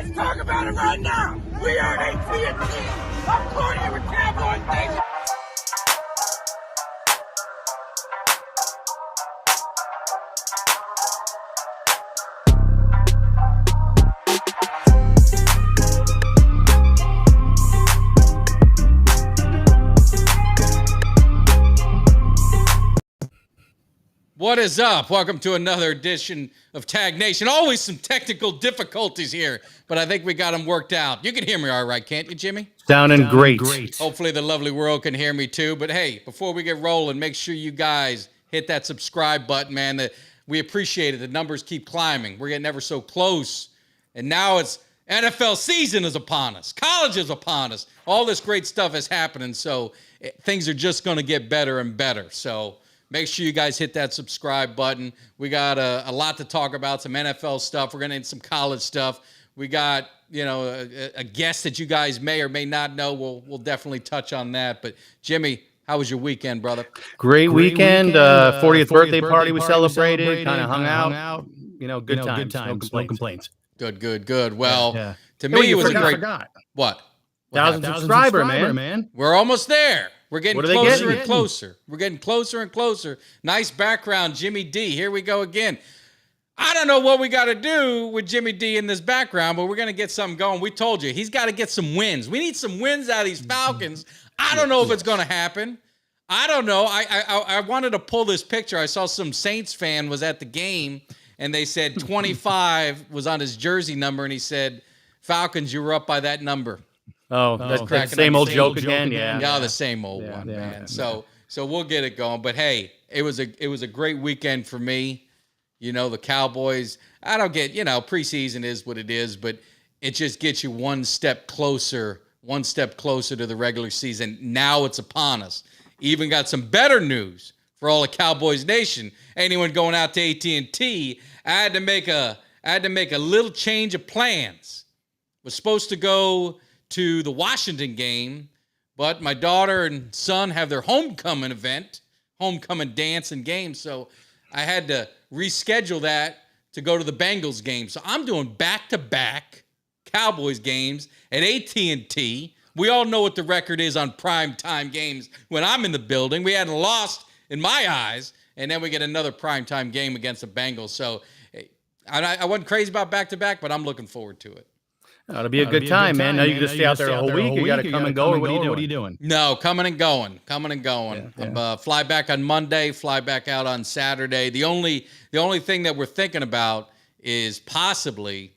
Let's talk about it right now. We are at AT&T. I'm Courtney with Cowboys Nation. What is up? Welcome to another edition of Tag Nation. Always some technical difficulties here, but I think we got them worked out. You can hear me all right, can't you, Jimmy? Sounding great. Hopefully the lovely world can hear me too. But hey, before we get rolling, make sure you guys hit that subscribe button, man. We appreciate it. The numbers keep climbing. We're getting ever so close. And now it's NFL season is upon us. College is upon us. All this great stuff is happening. So things are just going to get better and better. So make sure you guys hit that subscribe button. We got a lot to talk about, some NFL stuff. We're going to need some college stuff. We got, a guest that you guys may or may not know. We'll definitely touch on that. But, Jimmy, how was your weekend, brother? Great weekend. 40th birthday party we celebrated. Kind of hung out. Good times. No complaints. Good. Well, to me, it was a great. What? 1,000 subscriber, man. We're almost there. We're getting closer and closer. We're getting closer and closer. Nice background, Jimmy D. Here we go again. I don't know what we got to do with Jimmy D in this background, but we're going to get something going. We told you, he's got to get some wins. We need some wins out of these Falcons. I don't know if it's going to happen. I don't know. I wanted to pull this picture. I saw some Saints fan was at the game, and they said 25 was on his jersey number, and he said, Falcons, you were up by that number. Oh, that's the same old joke again. Yeah, the same old one, man. So we'll get it going. But hey, it was a great weekend for me. The Cowboys. I don't get, preseason is what it is, but it just gets you one step closer to the regular season. Now it's upon us. Even got some better news for all of Cowboys Nation. Anyone going out to AT&T, I had to make a little change of plans. Was supposed to go to the Washington game, but my daughter and son have their homecoming dance and game, so I had to reschedule that to go to the Bengals game. So I'm doing back-to-back Cowboys games at AT&T. We all know what the record is on primetime games when I'm in the building. We hadn't lost in my eyes, and then we get another primetime game against the Bengals. So I wasn't crazy about back-to-back, but I'm looking forward to it. It'll be a good time, man. Now you can just stay out there a whole week. You got to come and go, or what are you doing? No, coming and going. Yeah. Fly back on Monday, fly back out on Saturday. The only thing that we're thinking about is possibly,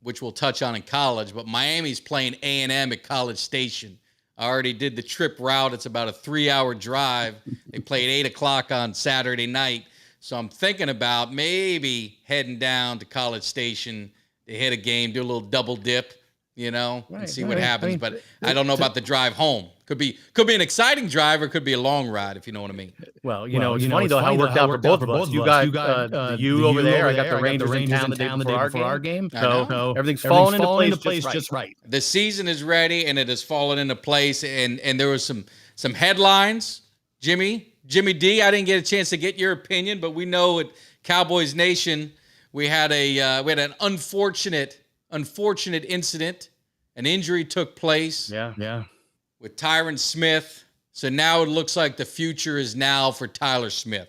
which we'll touch on in college, but Miami's playing A&M at College Station. I already did the trip route. It's about a 3-hour drive. They play at 8 o'clock on Saturday night. So I'm thinking about maybe heading down to College Station. They hit a game, do a little double dip, and see what happens. But I don't know about the drive home. Could be an exciting drive or could be a long ride, if you know what I mean. Well, it's funny though how it worked out for both of us. You got you over there. I got the Rangers in town the day before our game. So everything's falling into place just right. The season is ready, and it has fallen into place. And there was some headlines. Jimmy D, I didn't get a chance to get your opinion, but we know at Cowboys Nation, we had an unfortunate incident. An injury took place. Yeah. With Tyron Smith. So now it looks like the future is now for Tyler Smith.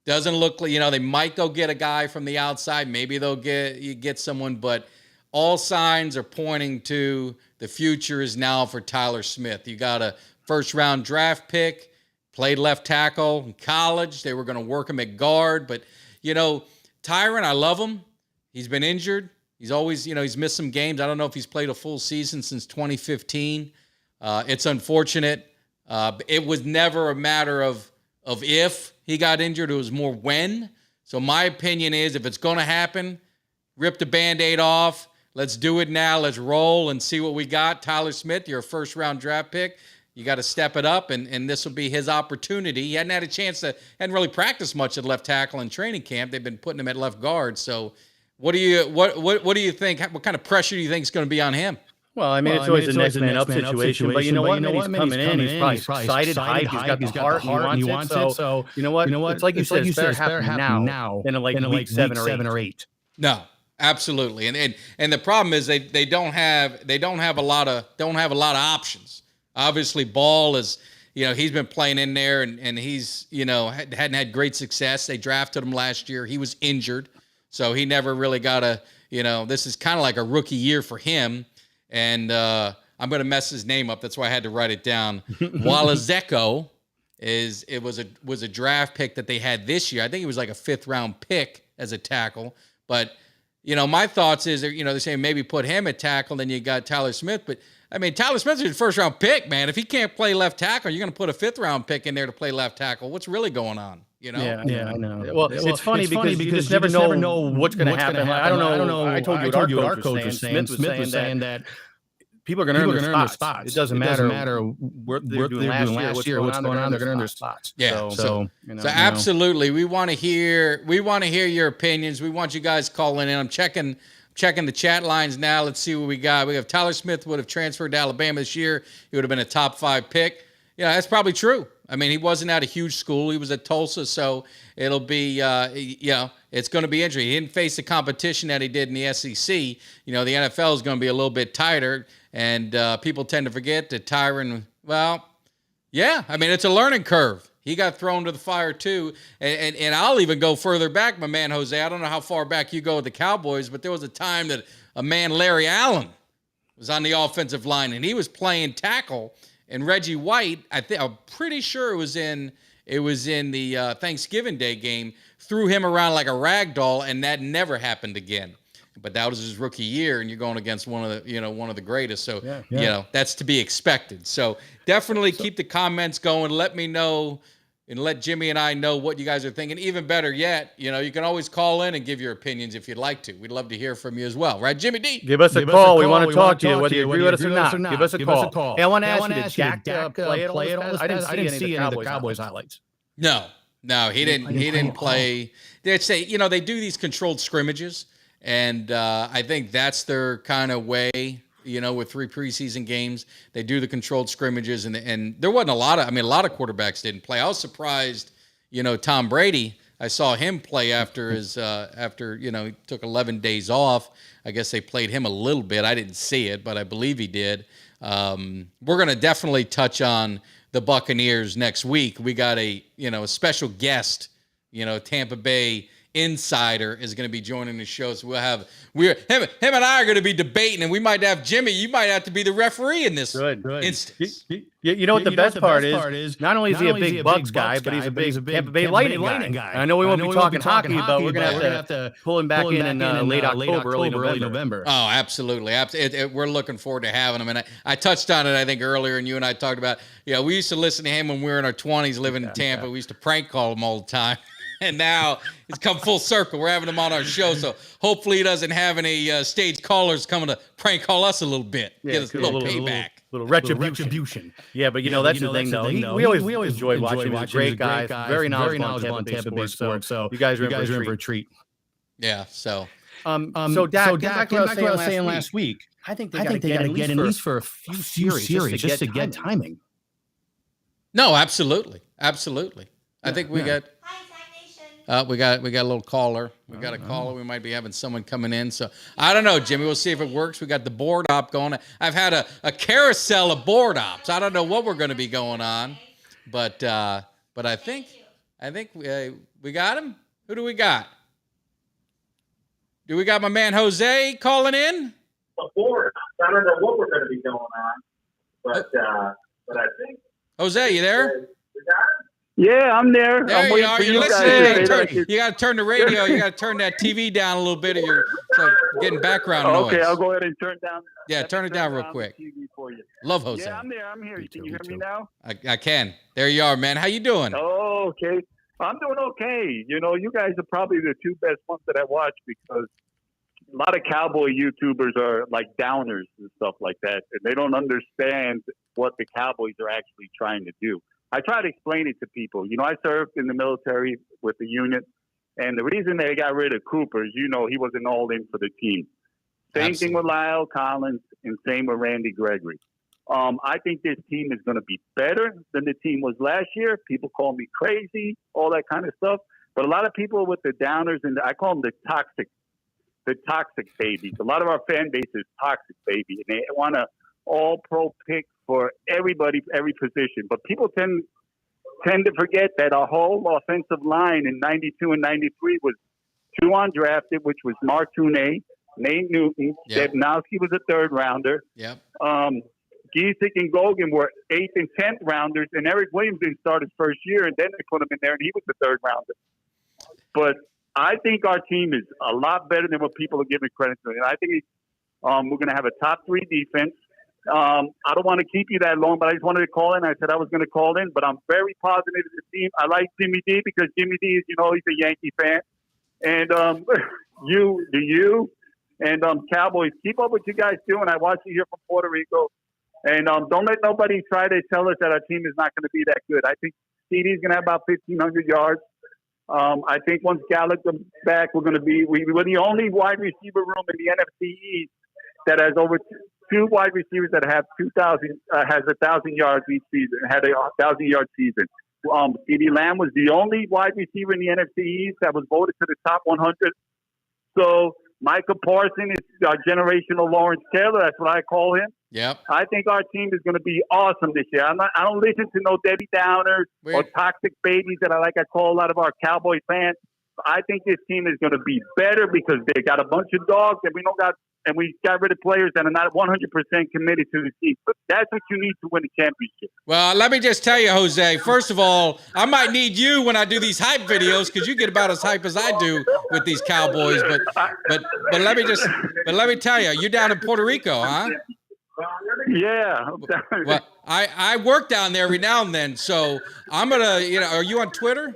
Doesn't look like, they might go get a guy from the outside. Maybe they'll get someone, but all signs are pointing to the future is now for Tyler Smith. You got a first-round draft pick, played left tackle in college. They were going to work him at guard, but, Tyron, I love him. He's been injured. He's always, he's missed some games. I don't know if he's played a full season since 2015. It's unfortunate. It was never a matter of if he got injured. It was more when. So my opinion is if it's going to happen, rip the Band-Aid off. Let's do it now. Let's roll and see what we got. Tyler Smith, you're a first-round draft pick. You got to step it up, and this will be his opportunity. He hadn't had a chance hadn't really practiced much at left tackle in training camp. They've been putting him at left guard. So what do you think? What kind of pressure do you think is going to be on him? Well, it's always a next man up situation, but you know what? He's coming in. He's probably excited, hyped. He's got the heart. He wants it. So you know what? It's like you said, it's better happen now than in like week 7 or 8. No, Absolutely. And the problem is they don't have a lot of options. Obviously, Ball is, he's been playing in there and he's, hadn't had great success. They drafted him last year. He was injured. So he never really got this is kind of like a rookie year for him. And I'm going to mess his name up. That's why I had to write it down. Walazeko was a draft pick that they had this year. I think he was like a 5th round pick as a tackle. But, my thoughts is, they're saying maybe put him at tackle, then you got Tyler Smith. But, I mean, Tyler Smith is a 1st round pick, man. If he can't play left tackle, you're going to put a 5th round pick in there to play left tackle. What's really going on? Yeah, I know. Well, it's funny because you just never know what's going to happen. I don't know. I told you what our coach was saying. Smith was saying that people are going to earn their spots. It doesn't matter what they're doing last year, what's going on. They're going to earn their spots. Yeah. So absolutely, we want to hear your opinions. We want you guys calling in. I'm checking the chat lines now. Let's see what we got. We have Tyler Smith would have transferred to Alabama this year. He would have been a top 5 pick. Yeah, that's probably true. I mean, he wasn't at a huge school. He was at Tulsa, so it'll be, it's going to be interesting. He didn't face the competition that he did in the SEC. The NFL is going to be a little bit tighter, and people tend to forget that Tyron, it's a learning curve. He got thrown to the fire, too. And I'll even go further back, my man, Jose. I don't know how far back you go with the Cowboys, but there was a time that a man, Larry Allen, was on the offensive line, and he was playing tackle. And Reggie White, I'm pretty sure it was in the Thanksgiving Day game, threw him around like a rag doll, and that never happened again. But that was his rookie year, and you're going against one of the greatest. So that's to be expected. So definitely keep the comments going. Let me know and let Jimmy and I know what you guys are thinking. Even better yet, you can always call in and give your opinions if you'd like to. We'd love to hear from you as well. Right, Jimmy D? Give us a call. We want to talk to you, whether you agree with us or not. Give us a call. Hey, I want to ask you, did Dak play it all this? I didn't see any of the Cowboys highlights. No, he didn't play. They say, they do these controlled scrimmages, and I think that's their kind of way. With 3 preseason games, they do the controlled scrimmages, and there wasn't a lot of quarterbacks didn't play. I was surprised, Tom Brady. I saw him play after he took 11 days off. I guess they played him a little bit. I didn't see it, but I believe he did. We're going to definitely touch on the Buccaneers next week. We got a special guest, Tampa Bay insider is going to be joining the show. So him and I are going to be debating, and we might have Jimmy. You might have to be the referee in this instance. You know what the best part is? Not only is he a big Bucks guy, but he's a big Tampa Bay Lightning guy. And I know we won't be talking hockey, but we're going to have to pull him back in late October, early November. Oh, absolutely. We're looking forward to having him. And I touched on it, I think, earlier, and you and I talked about, we used to listen to him when we were in our 20s living in Tampa. Yeah. We used to prank call him all the time. And now it's come full circle. We're having him on our show, so hopefully he doesn't have any stage callers coming to prank call us a little bit. Get us a little payback. Little retribution. Yeah, but that's the thing, though. We always enjoyed watching him. He's a great guy, very knowledgeable on Tampa Bay sports. So you guys are in for a treat. Yeah. So Dak, back to what I was saying last week. I think they got to get at least for a few series just to get timing. No, absolutely. I think we got. We got a little caller. We got a caller. We might be having someone coming in. So I don't know, Jimmy. We'll see if it works. We got the board op going. I've had a carousel of board ops. I don't know what we're going to be going on, but I think we got him. Who do we got? Do we got my man Jose calling in? A board. I don't know what we're going to be going on, but I think Jose, you there? We got him. Yeah, I'm there. There you are. You're listening. You got to turn the radio. You got to turn that TV down a little bit. You're getting background noise. Okay, I'll go ahead and turn down. Yeah, turn it down real quick. TV for you. Love Jose. Yeah, I'm there. I'm here. Can you hear me now? I can. There you are, man. How you doing? Oh, okay. I'm doing okay. You guys are probably the 2 best ones that I watch because a lot of cowboy YouTubers are like downers and stuff like that, and they don't understand what the Cowboys are actually trying to do. I try to explain it to people. I served in the military with the unit, and the reason they got rid of Cooper is, he wasn't all in for the team. Same thing with Lyle Collins, and same with Randy Gregory. I think this team is going to be better than the team was last year. People call me crazy, all that kind of stuff. But a lot of people with the downers, and I call them the the toxic babies. A lot of our fan base is toxic baby, and they want to all-pro pick for everybody, every position. But people tend to forget that our whole offensive line in 92 and 93 was 2 undrafted, which was Mark Tunay, Nate Newton, Yep. Stepnowski was a 3rd rounder. Yep. Giesick and Gogan were 8th and 10th rounders, and Eric Williams didn't start his first year, and then they put him in there, and he was the 3rd rounder. But I think our team is a lot better than what people are giving credit to. And I think we're going to have a top 3 defense. I don't want to keep you that long, but I just wanted to call in. I said I was going to call in, but I'm very positive of the team. I like Jimmy D because Jimmy D is, he's a Yankee fan. And you and Cowboys, keep up what you guys do. And I watch you here from Puerto Rico. And don't let nobody try to tell us that our team is not going to be that good. I think CD's going to have about 1,500 yards. I think once Gallup comes back, we're the only wide receiver room in the NFC East that has over 2 wide receivers that have 1,000 yards each season, had a 1,000-yard season. CeeDee Lamb was the only wide receiver in the NFC East that was voted to the top 100. So Micah Parsons is our generational Lawrence Taylor. That's what I call him. Yep. I think our team is going to be awesome this year. I don't listen to no Debbie Downers or toxic babies that I call a lot of our Cowboy fans. I think this team is going to be better because they got a bunch of dogs and we got rid of players that are not 100% committed to the team. But that's what you need to win a championship. Well, let me just tell you, Jose, first of all, I might need you when I do these hype videos because you get about as hype as I do with these Cowboys. But let me tell you, you're down in Puerto Rico, huh? Yeah. Well, I work down there every now and then, so I'm gonna, are you on Twitter?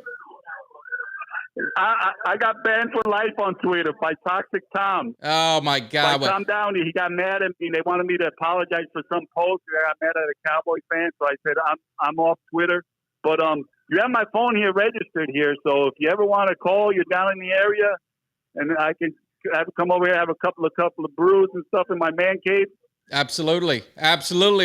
I got banned for life on Twitter by Toxic Tom. Oh my God! By Tom Downey, he got mad at me. They wanted me to apologize for some post. I got mad at a Cowboy fan, so I said I'm off Twitter. But you have my phone here registered here, so if you ever want to call, you're down in the area, and I can come over here, have a couple of brews and stuff in my man cave. Absolutely,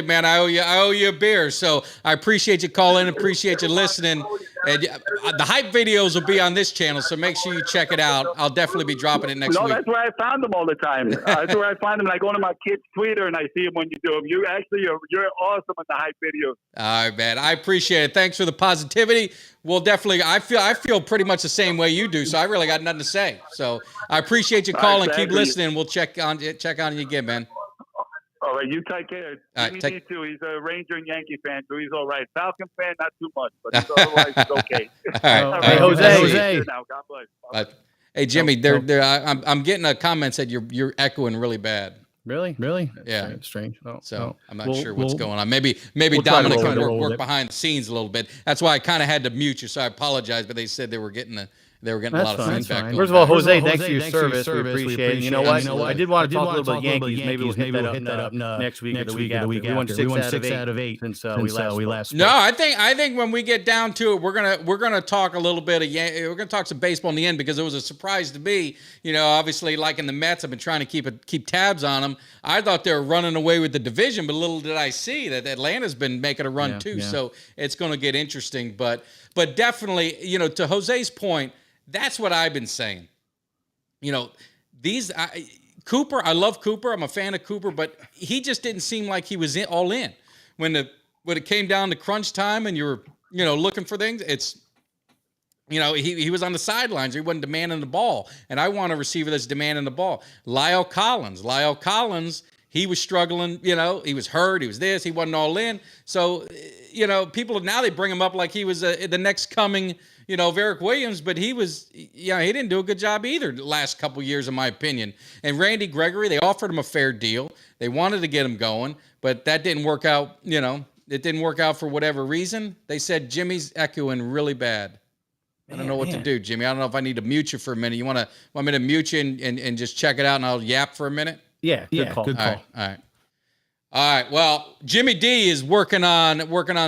man. I owe you a beer. So I appreciate you calling, appreciate you listening. And the hype videos will be on this channel, so make sure you check it out. I'll definitely be dropping it next week. No, that's where I found them all the time. That's where I find them. I go to my kid's Twitter and I see them when you do them. You're awesome at the hype videos. All right, man. I appreciate it. Thanks for the positivity. We'll definitely. I feel pretty much the same way you do. So I really got nothing to say. So I appreciate you calling. Keep listening. We'll check on you again, man. All right, you take care. Jimmy D too. He's a Ranger and Yankee fan, so he's all right. Falcon fan, not too much, but otherwise he's okay. All right. Hey, Jose. Now, God bless. Hey, Jimmy, I'm getting a comment said you're echoing really bad. Really? Yeah. Strange. Oh, so I'm not sure what's going on. Maybe Dominic can work behind the scenes a little bit. That's why I kind of had to mute you, so I apologize. But they said they were getting a lot of feedback. First of all, Jose, thanks for your service. We appreciate it. You know what? I did want to talk a little about Yankees. Maybe we'll hit that up next week or the week after. We won 6 out of 8 since we last spoke. No, I think when we get down to it, we're gonna talk a little bit of we're gonna talk some baseball in the end because it was a surprise to me. Obviously, like in the Mets, I've been trying to keep tabs on them. I thought they were running away with the division, but little did I see that Atlanta's been making a run too. Yeah. So it's going to get interesting. But definitely, to Jose's point. That's what I've been saying. Cooper, I love Cooper. I'm a fan of Cooper, but he just didn't seem like he was all in. When it came down to crunch time and you were, looking for things, it's, he was on the sidelines. He wasn't demanding the ball. And I want a receiver that's demanding the ball. Lyle Collins, he was struggling, he was hurt. He was this. He wasn't all in. So, people now they bring him up like he was the next coming, of Eric Williams, but he didn't do a good job either the last couple years, in my opinion. And Randy Gregory, they offered him a fair deal. They wanted to get him going, but that didn't work out. It didn't work out for whatever reason. They said Jimmy's echoing really bad. I don't know what to do, Jimmy. I don't know if I need to mute you for a minute. You want me to mute you and just check it out and I'll yap for a minute? Yeah, good call. All right. Well, Jimmy D is working on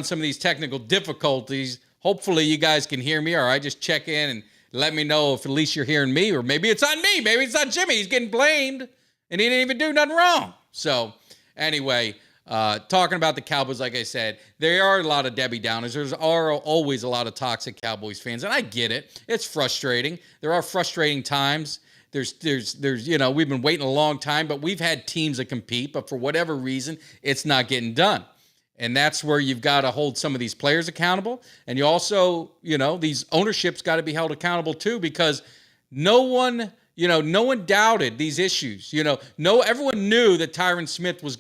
some of these technical difficulties. Hopefully you guys can hear me. All right, just check in and let me know if at least you're hearing me, or maybe it's on me. Maybe it's on Jimmy. He's getting blamed, and he didn't even do nothing wrong. So anyway, talking about the Cowboys, like I said, there are a lot of Debbie Downers. There's always a lot of toxic Cowboys fans, and I get it. It's frustrating. There are frustrating times. there's we've been waiting a long time, but we've had teams that compete, but for whatever reason, it's not getting done. And that's where you've got to hold some of these players accountable. And you also, these ownerships got to be held accountable too, because no one doubted these issues. Everyone knew that Tyron Smith was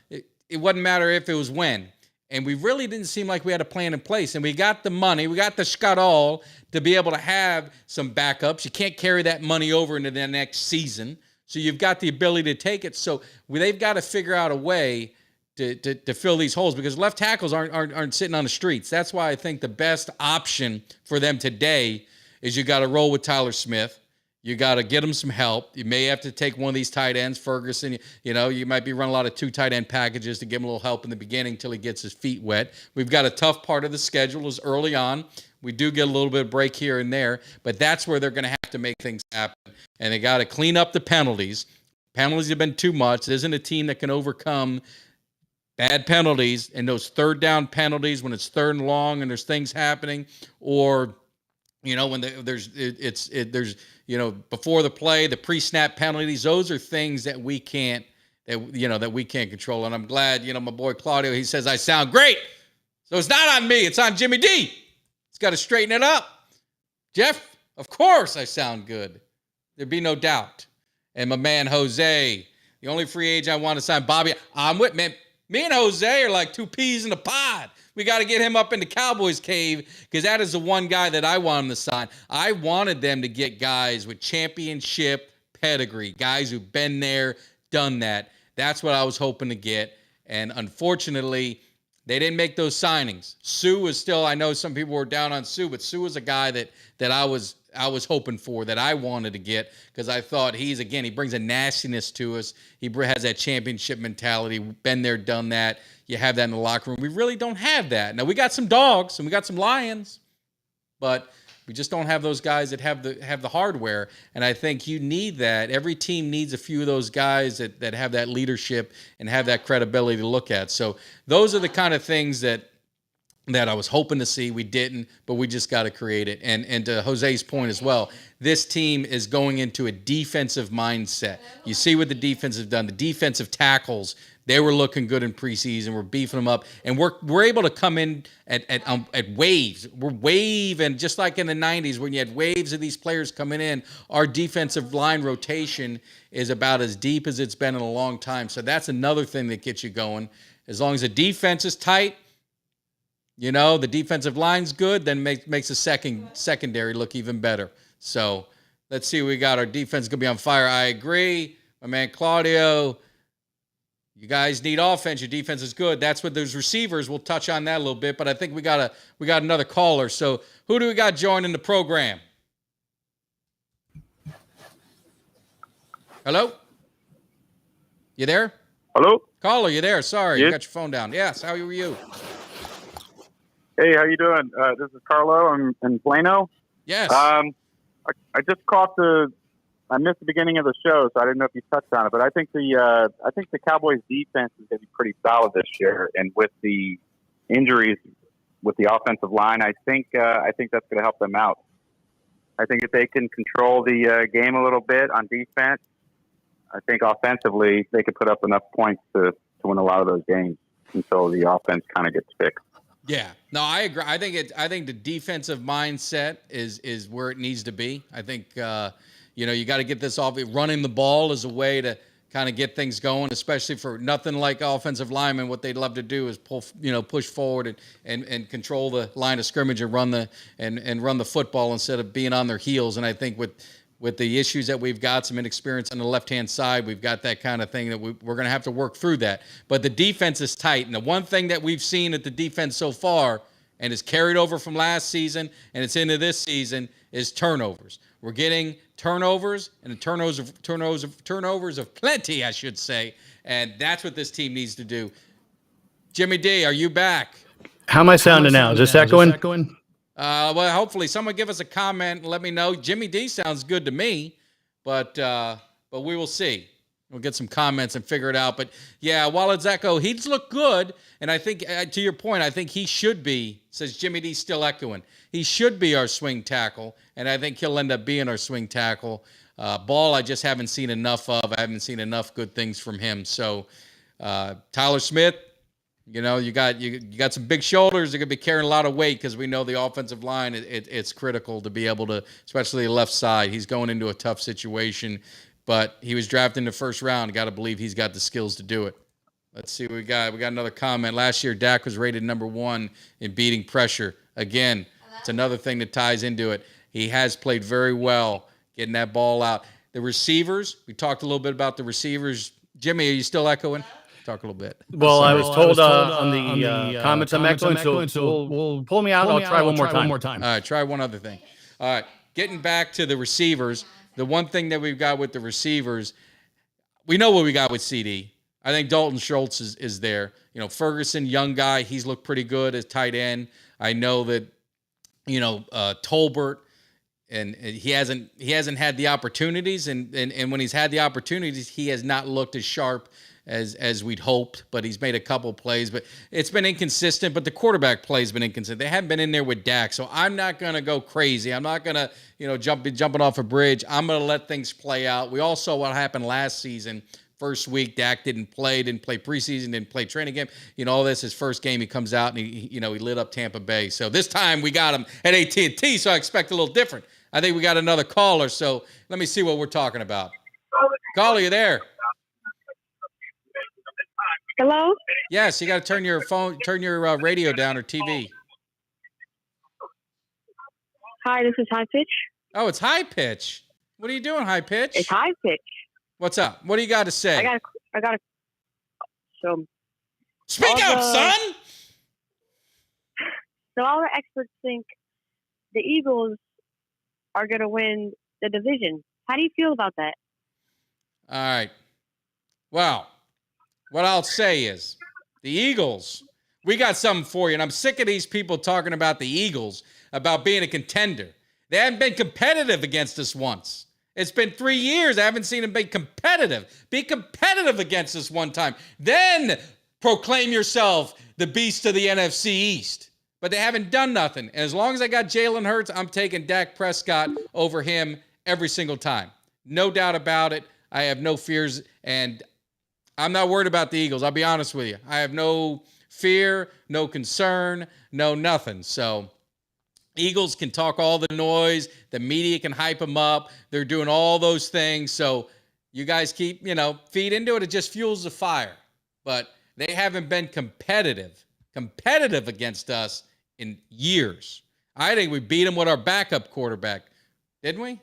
it wouldn't matter if it was when. And we really didn't seem like we had a plan in place. And we got the money, we got the scuttle to be able to have some backups. You can't carry that money over into the next season. So you've got the ability to take it. So they've got to figure out a way to fill these holes, because left tackles aren't sitting on the streets. That's why I think the best option for them today is you got to roll with Tyler Smith. You got to get him some help. You may have to take one of these tight ends, Ferguson. You might be running a lot of 2 tight end packages to give him a little help in the beginning until he gets his feet wet. We've got a tough part of the schedule is early on. We do get a little bit of break here and there, but that's where they're going to have to make things happen. And they got to clean up the penalties. Penalties have been too much. There isn't a team that can overcome bad penalties and those third down penalties when it's third and long and there's things happening, or when there's before the play, the pre-snap penalties. Those are things that we can't control. And I'm glad, my boy Claudio, he says I sound great. So it's not on me, it's on Jimmy D. He's got to straighten it up. Jeff, of course I sound good. There'd be no doubt. And my man Jose, the only free agent I want to sign, Bobby. I'm with man. Me and Jose are like 2 peas in a pod. We got to get him up in the Cowboys cave, because that is the one guy that I want him to sign. I wanted them to get guys with championship pedigree, guys who've been there, done that. That's what I was hoping to get. And unfortunately, they didn't make those signings. Sue is still, I know some people were down on Sue, but Sue was a guy that I was hoping for, that I wanted to get, because I thought he brings a nastiness to us. He has that championship mentality. Been there, done that. You have that in the locker room. We really don't have that. Now, we got some dogs and we got some lions, but we just don't have those guys that have the hardware. And I think you need that. Every team needs a few of those guys that have that leadership and have that credibility to look at. So those are the kind of things that I was hoping to see. We didn't, but we just got to create it. And to Jose's point as well, this team is going into a defensive mindset. You see what the defense has done. The defensive tackles, they were looking good in preseason. We're beefing them up, and we're able to come in at waves. We're waving just like in the 90s when you had waves of these players coming in. Our defensive line rotation is about as deep as it's been in a long time. So that's another thing that gets you going. As long as the defense is tight, the defensive line's good, then makes the secondary look even better. So let's see what we got. Our defense is going to be on fire. I agree. My man Claudio, you guys need offense. Your defense is good. That's what those receivers, we'll touch on that a little bit, but I think we got another caller. So who do we got joining the program? Hello? You there? Hello? Caller, you there? Sorry, yes. You got your phone down. Yes, how are you? Hey, how you doing? This is Carlo. I'm in Plano. Yes. I just I missed the beginning of the show, so I didn't know if you touched on it. But I think the Cowboys' defense is going to be pretty solid this year, and with the injuries with the offensive line, I think that's going to help them out. I think if they can control the game a little bit on defense, I think offensively they could put up enough points to win a lot of those games until the offense kind of gets fixed. Yeah, no, I agree. I think the defensive mindset is where it needs to be. I think you got to get this off. Running the ball is a way to kind of get things going, especially for nothing like offensive linemen. What they'd love to do is push forward and control the line of scrimmage and run the football instead of being on their heels. And I think with the issues that we've got, some inexperience on the left-hand side, we've got that kind of thing that we're going to have to work through that. But the defense is tight. And the one thing that we've seen at the defense so far, and is carried over from last season and it's into this season, is turnovers. We're getting turnovers and turnovers of plenty, I should say. And that's what this team needs to do. Jimmy D, are you back? How am I sounding now? Is this echoing? Well, hopefully someone give us a comment and let me know. Jimmy D sounds good to me, but we will see. We'll get some comments and figure it out. But, yeah, while it's Echo, he's looked good. And I think, to your point, I think he should be, says Jimmy D, still echoing, he should be our swing tackle, and I think he'll end up being our swing tackle. Ball, I just haven't seen enough of. I haven't seen enough good things from him. So, Tyler Smith, you know, you got some big shoulders. They're going to be carrying a lot of weight because we know the offensive line, it's critical to be able to, especially the left side. He's going into a tough situation. But he was drafted in the first round. Got to believe he's got the skills to do it. Let's see what we got. We got another comment. Last year, Dak was rated number 1 in beating pressure. Again, it's another thing that ties into it. He has played very well getting that ball out. The receivers, we talked a little bit about the receivers. Jimmy, are you still echoing? Talk a little bit. Well, I was told on the comments I'm echoing, so we'll pull me out. I'll try one more time. All right, try one other thing. All right, getting back to the receivers, the one thing that we've got with the receivers, we know what we got with CD. I think Dalton Schultz is there. You know, Ferguson, young guy, he's looked pretty good as tight end. I know that, you know, Tolbert, and he hasn't had the opportunities, and when he's had the opportunities, he has not looked as sharp as we'd hoped, but he's made a couple plays. But it's been inconsistent, but the quarterback play has been inconsistent. They haven't been in there with Dak, so I'm not going to go crazy. I'm not going to, you know, jumping off a bridge. I'm going to let things play out. We all saw what happened last season. First week, Dak didn't play preseason, didn't play training camp. You know, all this, his first game, he comes out and he lit up Tampa Bay. So this time we got him at AT&T, so I expect a little different. I think we got another caller, so let me see what we're talking about. Caller, you there? Hello? Yes, you got to turn your radio down or TV. Hi, this is High Pitch. Oh, it's High Pitch. What are you doing, High Pitch? It's High Pitch. What's up? What do you got to say? I got so. Speak up, son! So all the experts think the Eagles are going to win the division. How do you feel about that? All right. Well, what I'll say is the Eagles, we got something for you. And I'm sick of these people talking about the Eagles, about being a contender. They haven't been competitive against us once. It's been 3 years. I haven't seen them be competitive. Be competitive against us one time. Then proclaim yourself the beast of the NFC East. But they haven't done nothing. And as long as I got Jalen Hurts, I'm taking Dak Prescott over him every single time. No doubt about it. I have no fears, and I'm not worried about the Eagles. I'll be honest with you. I have no fear, no concern, no nothing. So Eagles can talk all the noise. The media can hype them up. They're doing all those things. So you guys keep, feed into it. It just fuels the fire. But they haven't been competitive against us in years. I think we beat them with our backup quarterback. Didn't we?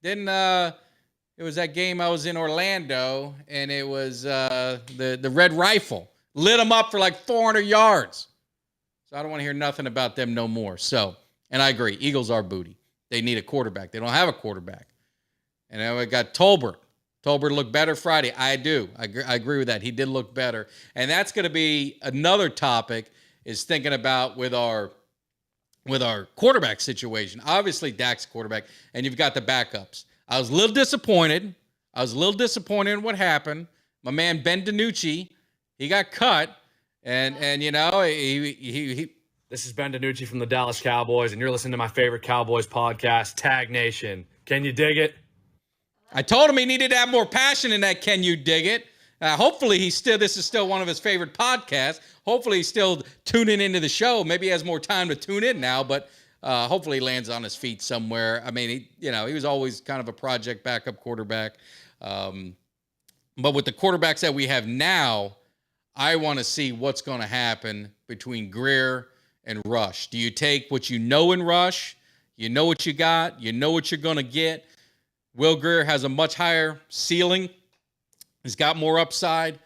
It was that game I was in Orlando, and it was the Red Rifle. Lit them up for like 400 yards. So I don't want to hear nothing about them no more. So, and I agree, Eagles are booty. They need a quarterback. They don't have a quarterback. And then we got Tolbert. Tolbert looked better Friday. I do. I agree with that. He did look better. And that's going to be another topic, is thinking about with our quarterback situation. Obviously, Dak's quarterback, and you've got the backups. I was a little disappointed. In what happened. My man Ben DiNucci, he got cut, and he. This is Ben DiNucci from the Dallas Cowboys, and you're listening to my favorite Cowboys podcast, Tag Nation. Can you dig it? I told him he needed to have more passion in that Can You Dig It? Hopefully this is still one of his favorite podcasts. Hopefully he's still tuning into the show. Maybe he has more time to tune in now, but hopefully he lands on his feet somewhere. I mean, he was always kind of a project backup quarterback. But with the quarterbacks that we have now, I want to see what's going to happen between Greer and Rush. Do you take what you know in Rush? You know what you got. You know what you're going to get. Will Greer has a much higher ceiling. He's got more upside.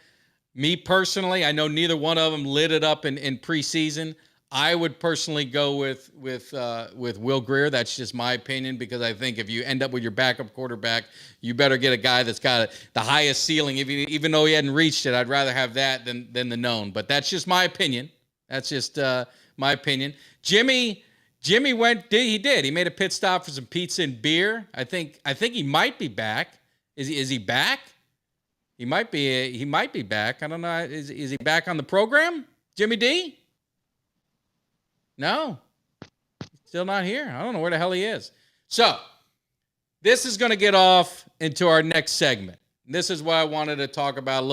Me personally, I know neither one of them lit it up in preseason. I would personally go with Will Greer. That's just my opinion, because I think if you end up with your backup quarterback, you better get a guy that's got the highest ceiling. Even though he hadn't reached it, I'd rather have that than the known. But that's just my opinion. That's just my opinion. Jimmy went. He did. He made a pit stop for some pizza and beer. I think he might be back. Is he back? He might be back. I don't know. Is he back on the program? Jimmy D? No. Still not here. I don't know where the hell he is. So, this is going to get off into our next segment. This is what I wanted to talk about, a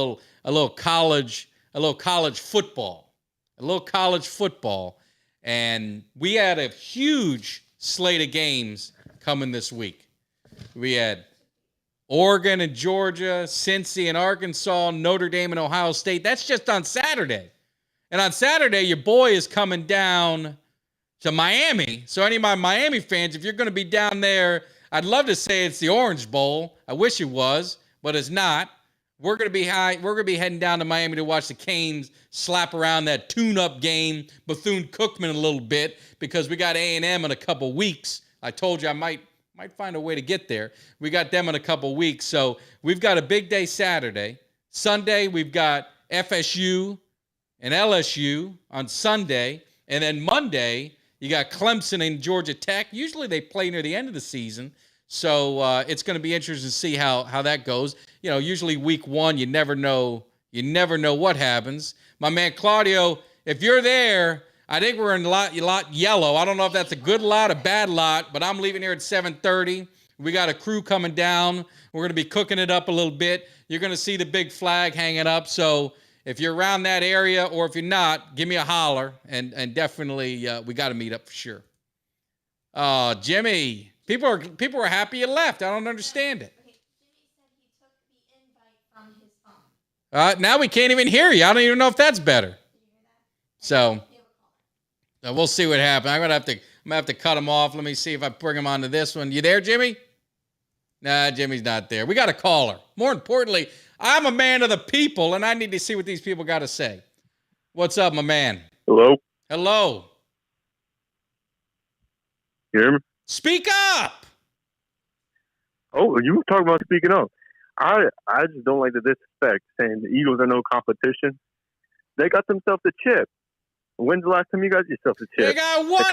little college football. A little college football. And we had a huge slate of games coming this week. We had Oregon and Georgia, Cincy and Arkansas, Notre Dame and Ohio State. That's just on Saturday. And on Saturday, your boy is coming down to Miami. So any of my Miami fans, if you're going to be down there, I'd love to say it's the Orange Bowl. I wish it was, but it's not. We're going to be heading down to Miami to watch the Canes slap around that tune-up game, Bethune-Cookman a little bit, because we got A&M in a couple weeks. I told you I might find a way to get there. We got them in a couple weeks. So we've got a big day Saturday. Sunday, we've got FSU and LSU on Sunday. And then Monday, you got Clemson and Georgia Tech. Usually they play near the end of the season. So it's going to be interesting to see how that goes. You know, usually week one, you never know what happens. My man Claudio, if you're there, I think we're in lot yellow. I don't know if that's a good lot, a bad lot, but I'm leaving here at 7:30. We got a crew coming down. We're going to be cooking it up a little bit. You're going to see the big flag hanging up. So if you're around that area or if you're not, give me a holler, and definitely we got to meet up for sure. Jimmy, people are happy you left. I don't understand it. Jimmy said he took the invite from his phone. Now we can't even hear you. I don't even know if that's better. Did you hear that? So we'll see what happens. I'm gonna have to cut him off. Let me see if I bring him onto this one. You there, Jimmy? Nah, Jimmy's not there. We got a caller. More importantly, I'm a man of the people, and I need to see what these people got to say. What's up, my man? Hello? Hello. You hear me? Speak up. Oh, you were talking about speaking up. I just don't like the disrespect saying the Eagles are no competition. They got themselves a chip. When's the last time you got yourself a chip? They got one.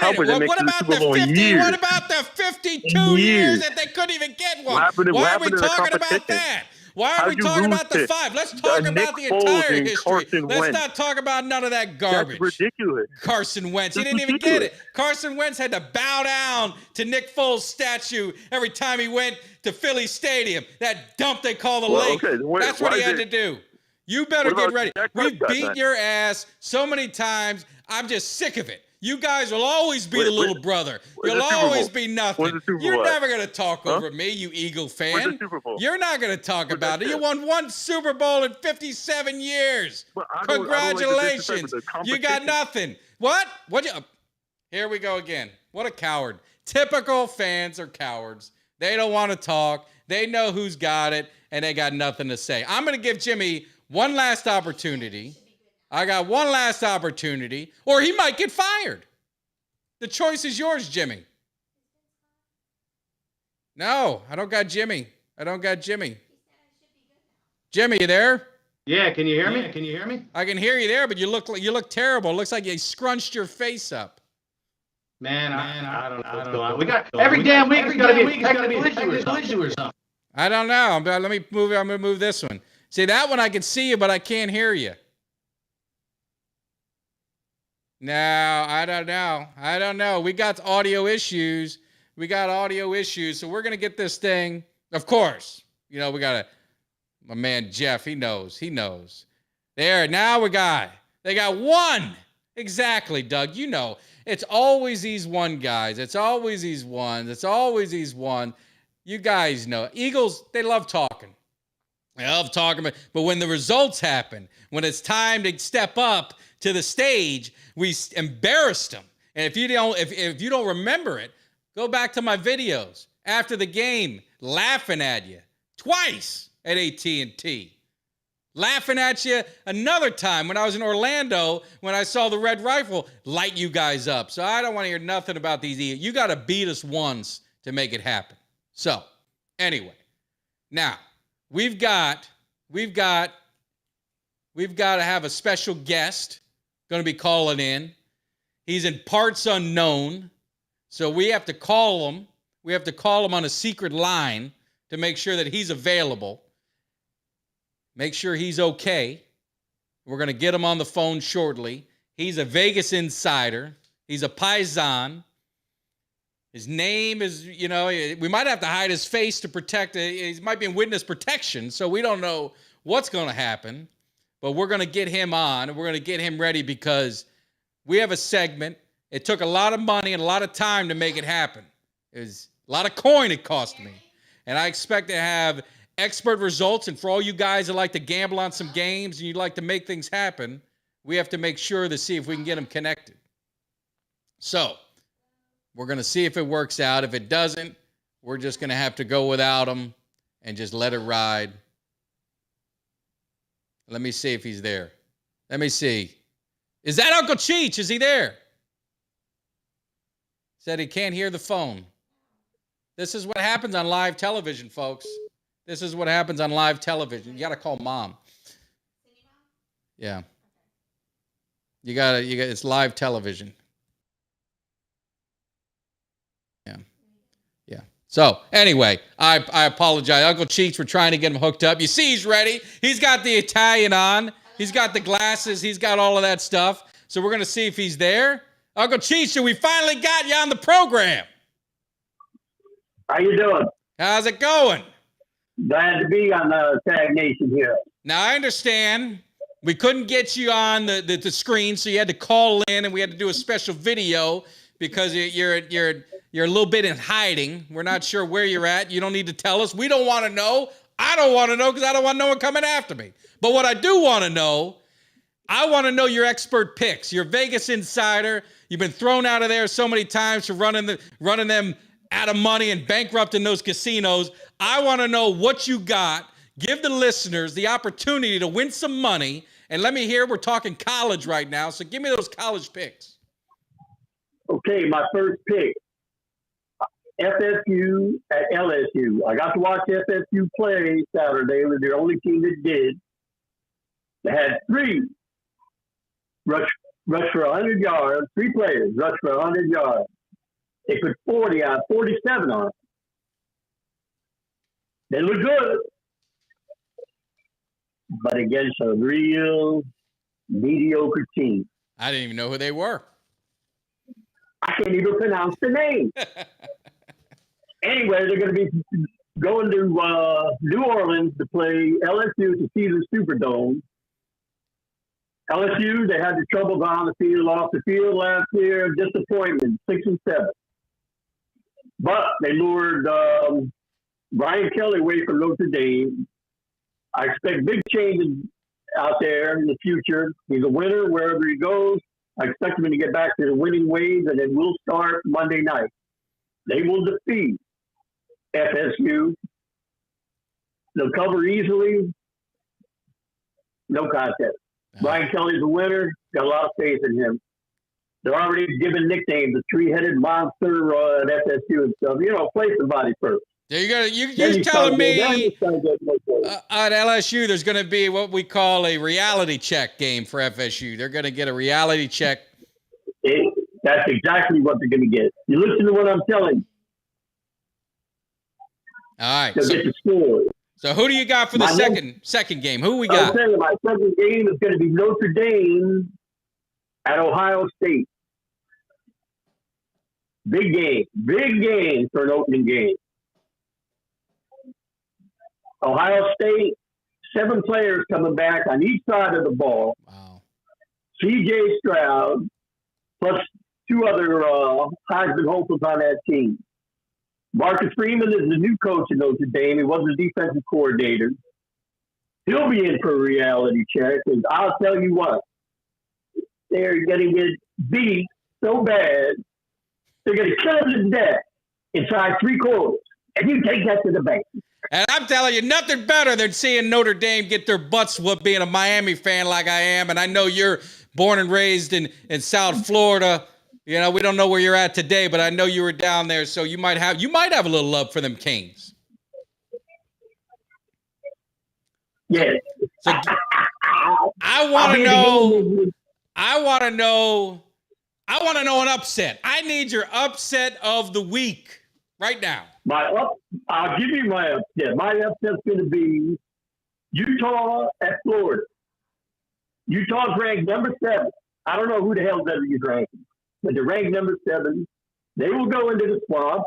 What about the 50? What about the 52 years that they couldn't even get one? Why are we talking about that? Why are we talking about the 5? Let's talk about the entire history. Let's not talk about none of that garbage. That's ridiculous. Carson Wentz. He didn't even get it. Carson Wentz had to bow down to Nick Foles' statue every time he went to Philly Stadium. That dump they call the lake. Okay, that's what he had to do. You better get ready. We've beat your ass so many times. I'm just sick of it. You guys will always be the little brother. You'll always be nothing. You're never going to talk over me, you Eagle fan. You're not going to talk about it. You won one Super Bowl in 57 years. Congratulations. You got nothing. What? Here we go again. What a coward. Typical fans are cowards. They don't want to talk. They know who's got it, and they got nothing to say. I'm going to give Jimmy one last opportunity. I got one last opportunity, or he might get fired. The choice is yours, Jimmy. No, I don't got Jimmy. Jimmy, you there? Yeah, can you hear me? I can hear you there, but you look terrible. It looks like you scrunched your face up. Man, I don't know what's going on. We got every damn week. It's got to be a technical issue or something. I don't know. Let me move. I'm gonna move this one. See, that one I can see you, but I can't hear you. No, I don't know. We got audio issues. So we're going to get this thing. Of course, we got my man Jeff. He knows. There, now they got one. Exactly, Doug. It's always these one guys. It's always these one. You guys know. Eagles, they love talking. But when the results happen, when it's time to step up to the stage, we embarrassed them. And if you don't remember it, go back to my videos after the game, laughing at you twice at AT&T. Laughing at you another time when I was in Orlando when I saw the Red Rifle light you guys up. So I don't want to hear nothing about these. You got to beat us once to make it happen. So anyway, now we've got to have a special guest going to be calling in. He's in parts unknown, so we have to call him. We have to call him on a secret line to make sure that he's available. Make sure he's okay. We're going to get him on the phone shortly. He's a Vegas insider. He's a Paisan. His name is, we might have to hide his face to protect it. He might be in witness protection, so we don't know what's going to happen. But we're going to get him on, and we're going to get him ready because we have a segment. It took a lot of money and a lot of time to make it happen. It was a lot of coin it cost me. And I expect to have expert results. And for all you guys that like to gamble on some games and you'd like to make things happen, we have to make sure to see if we can get them connected. So we're going to see if it works out. If it doesn't, we're just going to have to go without him and just let it ride. Let me see if he's there. Let me see. Is that Uncle Cheech? Is he there? Said he can't hear the phone. This is what happens on live television, folks. This is what happens on live television. You got to call Mom. Yeah. You got it's live television. Yeah. Yeah. So, anyway, I apologize. Uncle Cheech, we're trying to get him hooked up. You see he's ready. He's got the Italian on. He's got the glasses. He's got all of that stuff. So we're going to see if he's there. Uncle Cheech, we finally got you on the program. How you doing? How's it going? Glad to be on the Tag Nation here. Now, I understand we couldn't get you on the screen, so you had to call in, and we had to do a special video because you're a little bit in hiding. We're not sure where you're at. You don't need to tell us. We don't want to know. I don't want to know because I don't want no one coming after me. But what I do want to know, I want to know your expert picks. You're a Vegas insider. You've been thrown out of there so many times for running them out of money and bankrupting those casinos. I want to know what you got. Give the listeners the opportunity to win some money. And let me hear, we're talking college right now, so give me those college picks. Okay, my first pick, FSU at LSU. I got to watch FSU play Saturday. They were the only team that did. They had three rush for 100 yards, three players rush for 100 yards. They put 47 on it. They look good, but against a real mediocre team. I didn't even know who they were. I can't even pronounce the name. Anyway, they're going to be going to New Orleans to play LSU to see the Superdome. LSU, they had the troubles on the field, off the field last year, disappointment, 6-7. But they lured Brian Kelly away from Notre Dame. I expect big changes out there in the future. He's a winner wherever he goes. I expect him to get back to the winning ways, and it will start Monday night. They will defeat FSU. They'll cover easily. No contest. Brian Kelly's a winner. Got a lot of faith in him. They're already giving nicknames, the three-headed monster at FSU and stuff. Play somebody first. You're telling me at LSU there's going to be what we call a reality check game for FSU. They're going to get a reality check. That's exactly what they're going to get. You listen to what I'm telling you. All right. They'll get the score. So who do you got for the second game? Who we got? I'll tell you, my second game is going to be Notre Dame at Ohio State. Big game for an opening game. Ohio State, 7 players coming back on each side of the ball. Wow. C.J. Stroud, plus 2 other Heisman hopefuls on that team. Marcus Freeman is the new coach in Notre Dame. He was the defensive coordinator. He'll be in for a reality check. And I'll tell you what, they're going to get beat so bad, they're going to kill them to death inside 3 quarters. And you take that to the bank. And I'm telling you, nothing better than seeing Notre Dame get their butts whooped being a Miami fan like I am. And I know you're born and raised in South Florida. We don't know where you're at today, but I know you were down there, so you might have a little love for them Canes. Yes. So I want to know an upset. I need your upset of the week right now. I'll give you my upset. My upset's going to be Utah at Florida. Utah's ranked number 7. I don't know who the hell does these rankings, but they're ranked number 7. They will go into the swamp,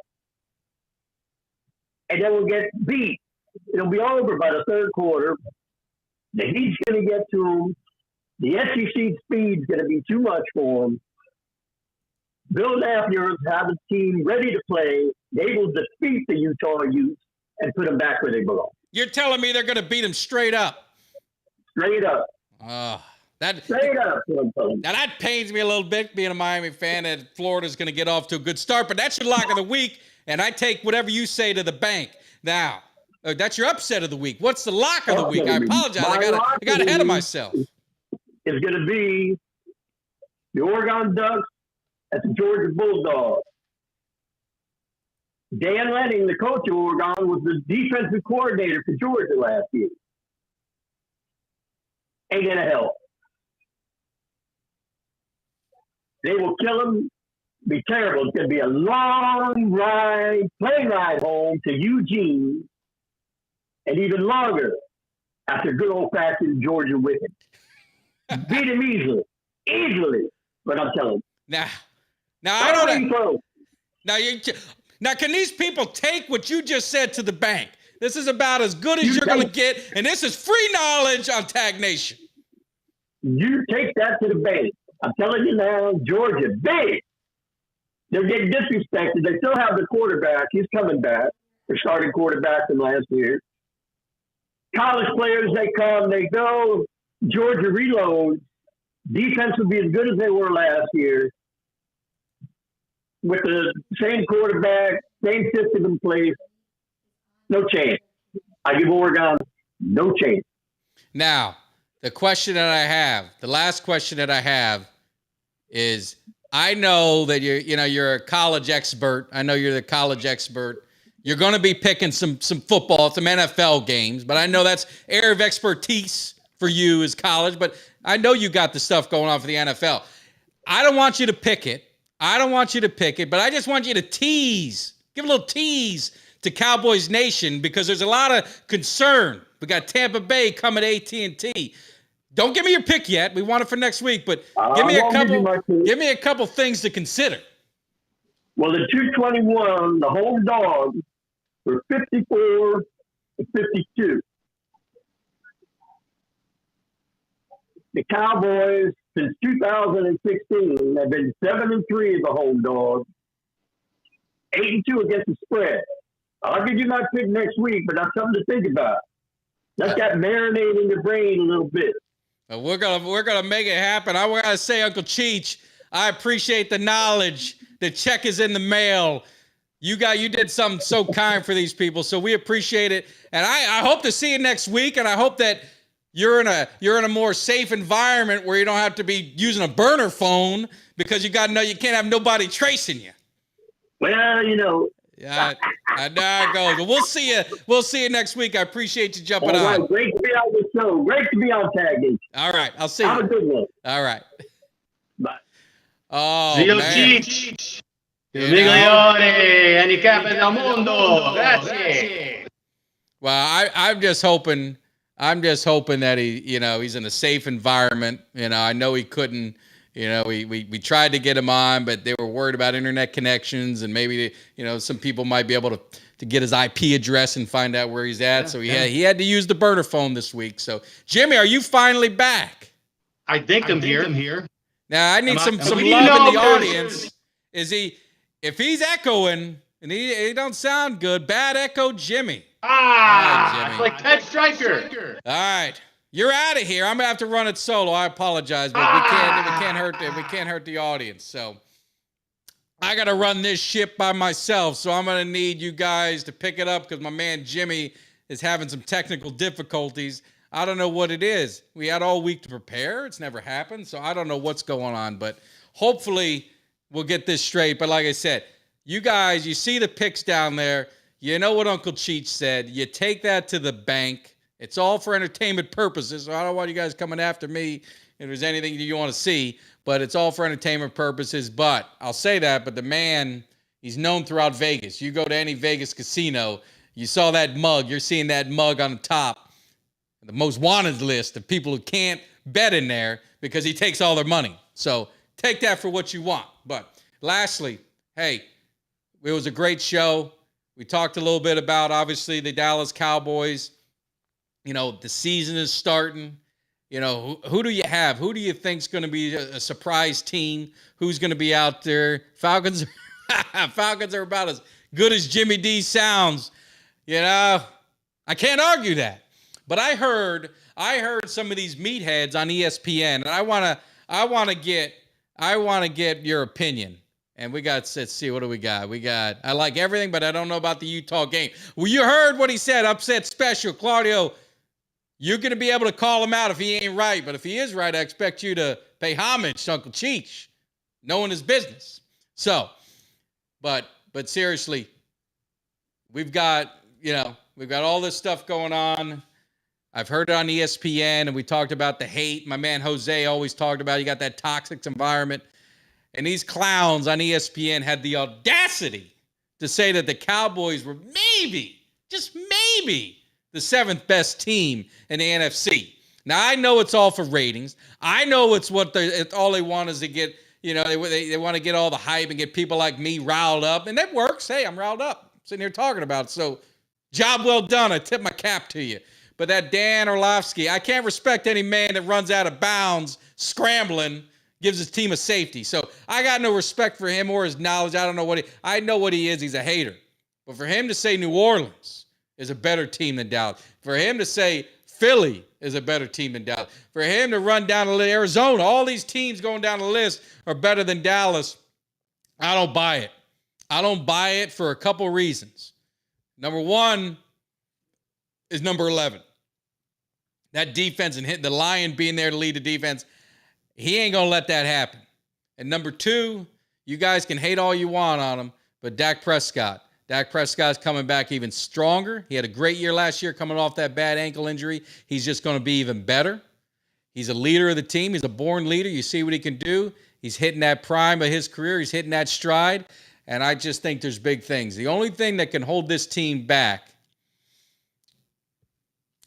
and they will get beat. It'll be over by the third quarter. The heat's going to get to them. The SEC speed's going to be too much for them. Bill Napier have a team ready to play. They will defeat the Utah Utes and put them back where they belong. You're telling me they're going to beat them straight up? Straight up. Straight up. Now, that pains me a little bit, being a Miami fan, that Florida's going to get off to a good start, but that's your lock of the week, and I take whatever you say to the bank. Now, that's your upset of the week. What's the lock of the week? I apologize. I got ahead of myself. It's going to be the Oregon Ducks at the Georgia Bulldogs. Dan Lanning, the coach of Oregon, was the defensive coordinator for Georgia last year. Ain't going to help. They will kill him. Be terrible. It's going to be a long plane ride home to Eugene, and even longer after good old-fashioned Georgia Wicked. Beat him easily. But I'm telling you. Now I don't know. Now, can these people take what you just said to the bank? This is about as good as you're going to get, and this is free knowledge on Tag Nation. You take that to the bank. I'm telling you now, Georgia, big. They're getting disrespected. They still have the quarterback. He's coming back. Their starting quarterback from last year. College players, they come, they go. Georgia reloads. Defense will be as good as they were last year. With the same quarterback, same system in place. No chance. I give Oregon no chance. Now, the question that I have, the last question that I have is, I know that you're a college expert. I know you're the college expert. You're going to be picking some football, some NFL games, but I know that's area of expertise for you is college, but I know you got the stuff going on for the NFL. I don't want you to pick it. But I just want you to tease, give a little tease to Cowboys Nation, because there's a lot of concern. We got Tampa Bay coming to AT&T. Don't give me your pick yet. We want it for next week, but give me a couple things to consider. Well, the 221, the home dogs, were 54-52. The Cowboys, since 2016, have been 7-3 as a home dog, 8-2 against the spread. I'll give you my pick next week, but that's something to think about. Let that marinate in your brain a little bit. We're gonna make it happen. I gotta say, Uncle Cheech, I appreciate the knowledge. The check is in the mail. You did something so kind for these people, so we appreciate it. And I hope to see you next week, and I hope that you're in a more safe environment where you don't have to be using a burner phone, because you got to know you can't have nobody tracing you. Well, Yeah, I know it goes. But we'll see you next week. I appreciate you jumping on. on. Great to be on the show. Great to be on Tag Nation. All right, I'll see you. Have a good one. All right. Bye. Oh, Zio man. Cheech, il migliore handicapper del mondo. Grazie. Well, I'm just hoping that he's in a safe environment. I know he couldn't. We tried to get him on, but they were worried about internet connections, and maybe some people might be able to get his IP address and find out where he's at. So he had to use the burner phone this week. So Jimmy, are you finally back? I think I'm here. Now I need some love in the audience. If he's echoing and he don't sound good, bad echo Jimmy. Jimmy. It's like Ted Stryker. All right. You're out of here. I'm gonna have to run it solo. I apologize, but we can't hurt the audience. So I gotta run this ship by myself. So I'm gonna need you guys to pick it up, because my man Jimmy is having some technical difficulties. I don't know what it is. We had all week to prepare. It's never happened, so I don't know what's going on. But hopefully we'll get this straight. But like I said, you guys, you see the picks down there. You know what Uncle Cheech said. You take that to the bank. It's all for entertainment purposes, so I don't want you guys coming after me if there's anything you want to see, but it's all for entertainment purposes. But I'll say that, but the man, he's known throughout Vegas. You go to any Vegas casino, you saw that mug. You're seeing that mug on the top. the most wanted list of people who can't bet in there because he takes all their money. So take that for what you want. But lastly, hey, it was a great show. We talked a little bit about, obviously, the Dallas Cowboys. You know, the season is starting. You know, who do you have? Who do you think is going to be a surprise team? Who's going to be out there? Falcons are about as good as Jimmy D sounds. You know, I can't argue that. But I heard some of these meatheads on ESPN, and I want to get your opinion. And let's see, what do we got? I like everything, but I don't know about the Utah game. Well, you heard what he said, upset special. Claudio, you're going to be able to call him out if he ain't right. But if he is right, I expect you to pay homage to Uncle Cheech, knowing his business. So, but seriously, we've got all this stuff going on. I've heard it on ESPN, and we talked about the hate. My man Jose always talked about, you got that toxic environment. And these clowns on ESPN had the audacity to say that the Cowboys were maybe, just maybe, the 7th best team in the NFC. Now, I know it's all for ratings. I know it's all they want is to get, they want to get all the hype and get people like me riled up. And that works. Hey, I'm riled up. I'm sitting here talking about it. So, job well done. I tip my cap to you. But that Dan Orlovsky, I can't respect any man that runs out of bounds scrambling, gives his team a safety. So I got no respect for him or his knowledge. I don't know I know what he is. He's a hater. But for him to say New Orleans is a better team than Dallas, for him to say Philly is a better team than Dallas, for him to run down to Arizona, all these teams going down the list are better than Dallas, I don't buy it. I don't buy it for a couple reasons. Number one is number 11. That defense and hit the Lion being there to lead the defense, he ain't going to let that happen. And number two, you guys can hate all you want on him, but Dak Prescott's coming back even stronger. He had a great year last year coming off that bad ankle injury. He's just going to be even better. He's a leader of the team. He's a born leader. You see what he can do. He's hitting that prime of his career. He's hitting that stride. And I just think there's big things. The only thing that can hold this team back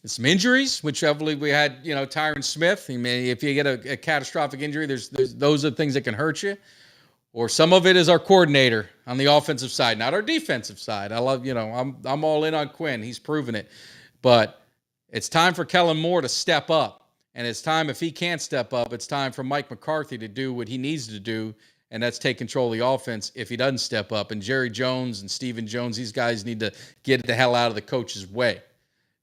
is some injuries, which I believe we had, Tyron Smith. I mean, if you get a catastrophic injury, those are the things that can hurt you. Or some of it is our coordinator on the offensive side, not our defensive side. I love, I'm all in on Quinn. He's proven it. But it's time for Kellen Moore to step up. And it's time, if he can't step up, it's time for Mike McCarthy to do what he needs to do, and that's take control of the offense if he doesn't step up. And Jerry Jones and Stephen Jones, these guys need to get the hell out of the coach's way,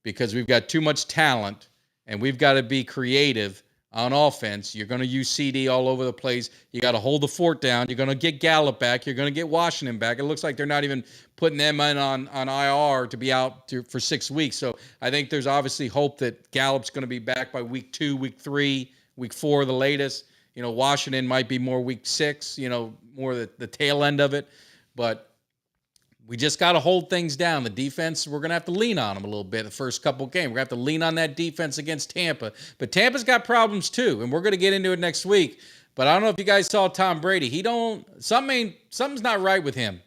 because we've got too much talent, and we've got to be creative on offense. You're going to use CD all over the place. You got to hold the fort down. You're going to get Gallup back. You're going to get Washington back. It looks like they're not even putting them in on IR to be out for 6 weeks. So I think there's obviously hope that Gallup's going to be back by week 2, week 3, week 4, the latest. Washington might be more week 6, more the tail end of it. But we just got to hold things down. The defense, we're going to have to lean on them a little bit the first couple of games. We're going to have to lean on that defense against Tampa. But Tampa's got problems too, and we're going to get into it next week. But I don't know if you guys saw Tom Brady. Something's not right with him.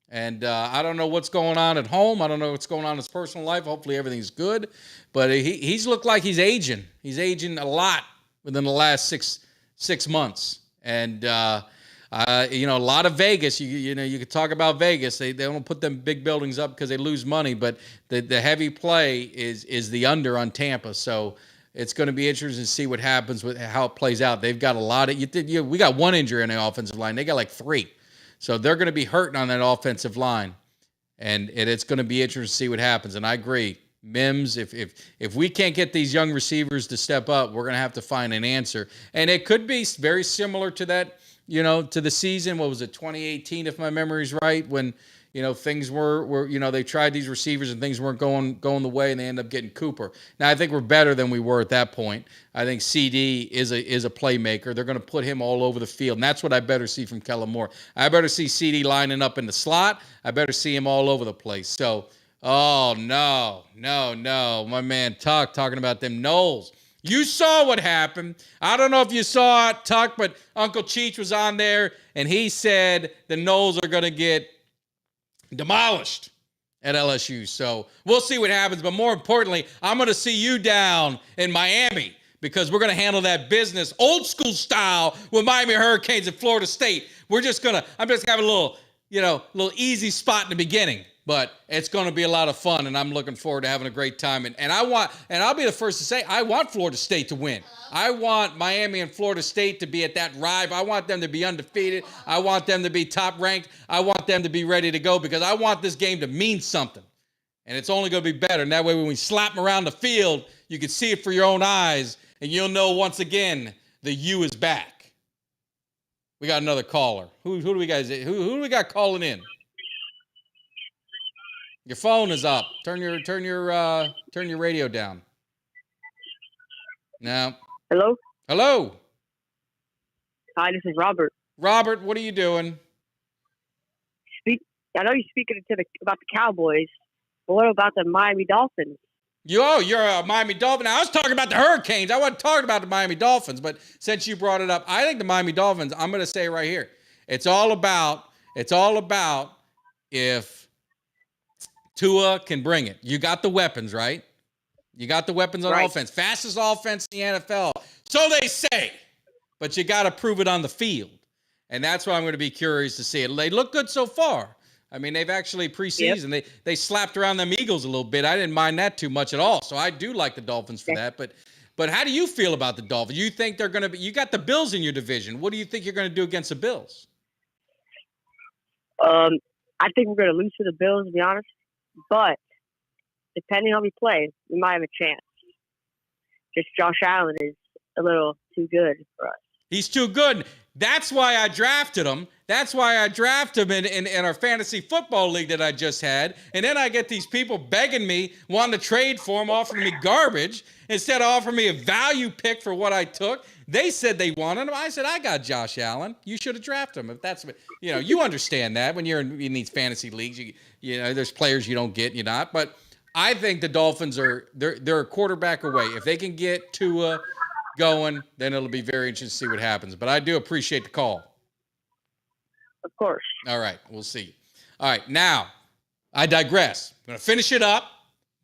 And I don't know what's going on at home. I don't know what's going on in his personal life. Hopefully everything's good. But he's looked like he's aging. He's aging a lot within the last six months. And a lot of Vegas, you could talk about Vegas. They don't put them big buildings up because they lose money, but the heavy play is the under on Tampa. So it's going to be interesting to see what happens with how it plays out. They've got a lot of we got one injury in the offensive line. They got like 3. So they're going to be hurting on that offensive line. And it's going to be interesting to see what happens. And I agree. Mims, if we can't get these young receivers to step up, we're going to have to find an answer. And it could be very similar to that, to the season. What was it, 2018, if my memory's right, when, things were they tried these receivers and things weren't going the way, and they end up getting Cooper. Now, I think we're better than we were at that point. I think CD is a playmaker. They're going to put him all over the field, and that's what I better see from Kellen Moore. I better see CD lining up in the slot. I better see him all over the place. So, oh, no. My man Tuck talking about them Knowles. You saw what happened. I don't know if you saw it, Tuck, but Uncle Cheech was on there, and he said the Knowles are going to get demolished. at LSU. So we'll see what happens. But more importantly, I'm going to see you down in Miami because we're going to handle that business old school style with Miami Hurricanes and Florida State. I'm just having a little easy spot in the beginning. But it's going to be a lot of fun, and I'm looking forward to having a great time. And I'll be the first to say, I want Florida State to win. I want Miami and Florida State to be at that rive. I want them to be undefeated. I want them to be top ranked. I want them to be ready to go because I want this game to mean something. And it's only going to be better. And that way, when we slap them around the field, you can see it for your own eyes, and you'll know once again the U is back. We got another caller. Who do we got calling in? Your phone is up. Turn your radio down. No. Hello? Hello. Hi, this is Robert. Robert, what are you doing? I know you're speaking about the Cowboys, but what about the Miami Dolphins? You're a Miami Dolphin. Now, I was talking about the Hurricanes. I wasn't talking about the Miami Dolphins, but since you brought it up, I think the Miami Dolphins, I'm going to say right here, it's all about if Tua can bring it. You got the weapons, right? You got the weapons on offense. Fastest offense in the NFL. So they say. But you got to prove it on the field. And that's why I'm going to be curious to see it. They look good so far. I mean, they've actually preseason. They slapped around them Eagles a little bit. I didn't mind that too much at all. So I do like the Dolphins for that. But how do you feel about the Dolphins? You think they're going to be – you got the Bills in your division. What do you think you're going to do against the Bills? I think we're going to lose to the Bills, to be honest. But depending on how we play, we might have a chance. Just Josh Allen is a little too good for us. He's too good. That's why I drafted him. That's why I drafted him in our fantasy football league that I just had. And then I get these people begging me, wanting to trade for him, offering me garbage instead of offering me a value pick for what I took. They said they wanted him. I said, I got Josh Allen. You should have drafted him. If that's what, you understand that when you're in these fantasy leagues, there's players you don't get, you're not. But I think the Dolphins they're a quarterback away. If they can get Tua going, then it'll be very interesting to see what happens. But I do appreciate the call. Of course. All right, we'll see. All right, now I digress. I'm going to finish it up.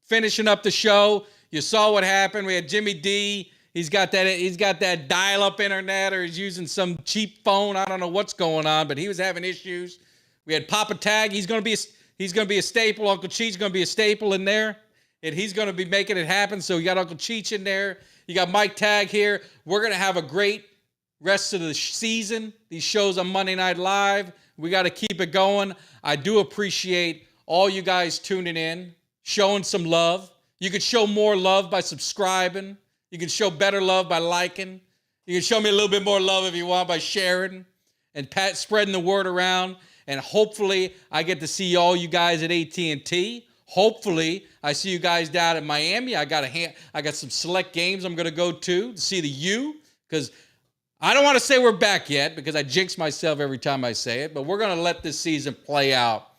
Finishing up the show. You saw what happened. We had Jimmy D. He's got that dial-up internet, or he's using some cheap phone. I don't know what's going on, but he was having issues. We had Papa Tag. He's going to be a staple. Uncle Cheech's going to be a staple in there, and he's going to be making it happen. So you got Uncle Cheech in there. You got Mike Tag here. We're going to have a great rest of the season. These shows on Monday Night Live. We got to keep it going. I do appreciate all you guys tuning in, showing some love. You could show more love by subscribing. You can show better love by liking. You can show me a little bit more love if you want by sharing and spreading the word around. And hopefully I get to see all you guys at AT&T. Hopefully I see you guys down at Miami. I got some select games I'm going to go to see the U, because I don't want to say we're back yet because I jinx myself every time I say it, but we're going to let this season play out.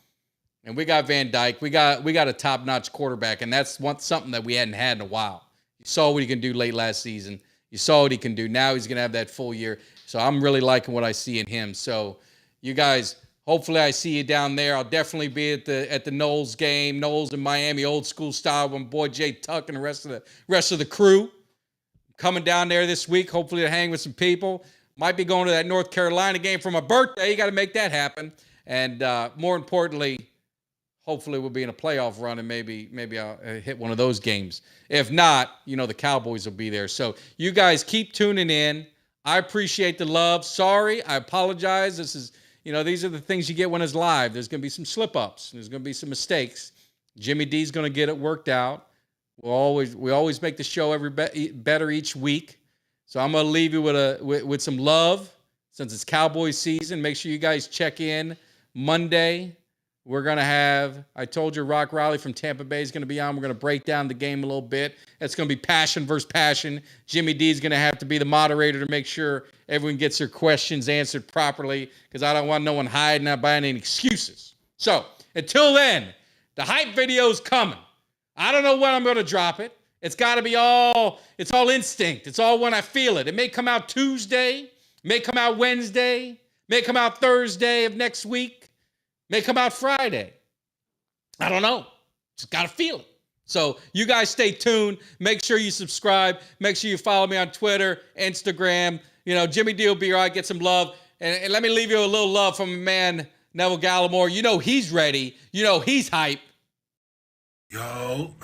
And we got Van Dyke. We got a top-notch quarterback, and that's something that we hadn't had in a while. You saw what he can do late last season. You saw what he can do. Now he's going to have that full year. So I'm really liking what I see in him. So you guys, hopefully I see you down there. I'll definitely be at the Knowles game. Knowles in Miami, old school style, with my boy Jay Tuck and the rest of the crew. Coming down there this week, hopefully to hang with some people. Might be going to that North Carolina game for my birthday. You got to make that happen. And more importantly, hopefully we'll be in a playoff run, and maybe I'll hit one of those games. If not, the Cowboys will be there. So you guys keep tuning in. I appreciate the love. Sorry, I apologize. This is, these are the things you get when it's live. There's going to be some slip-ups. There's going to be some mistakes. Jimmy D's going to get it worked out. We always make the show better each week. So I'm going to leave you with some love, since it's Cowboys season. Make sure you guys check in Monday. We're going to have, I told you, Rock Riley from Tampa Bay is going to be on. We're going to break down the game a little bit. It's going to be passion versus passion. Jimmy D is going to have to be the moderator to make sure everyone gets their questions answered properly, because I don't want no one hiding out buying any excuses. So until then, the hype video is coming. I don't know when I'm going to drop it. It's got to be it's all instinct. It's all when I feel it. It may come out Tuesday, may come out Wednesday, may come out Thursday of next week. May come out Friday. I don't know. Just got to feel it. So you guys stay tuned. Make sure you subscribe. Make sure you follow me on Twitter, Instagram. You know, Jimmy D will be right. Get some love. And let me leave you a little love from a man, Neville Gallimore. You know he's ready. You know he's hype. Yo,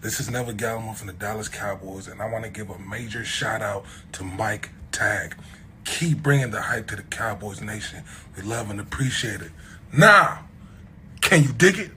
this is Neville Gallimore from the Dallas Cowboys, and I want to give a major shout out to Mike Tag. Keep bringing the hype to the Cowboys Nation. We love and appreciate it. Now, can you dig it?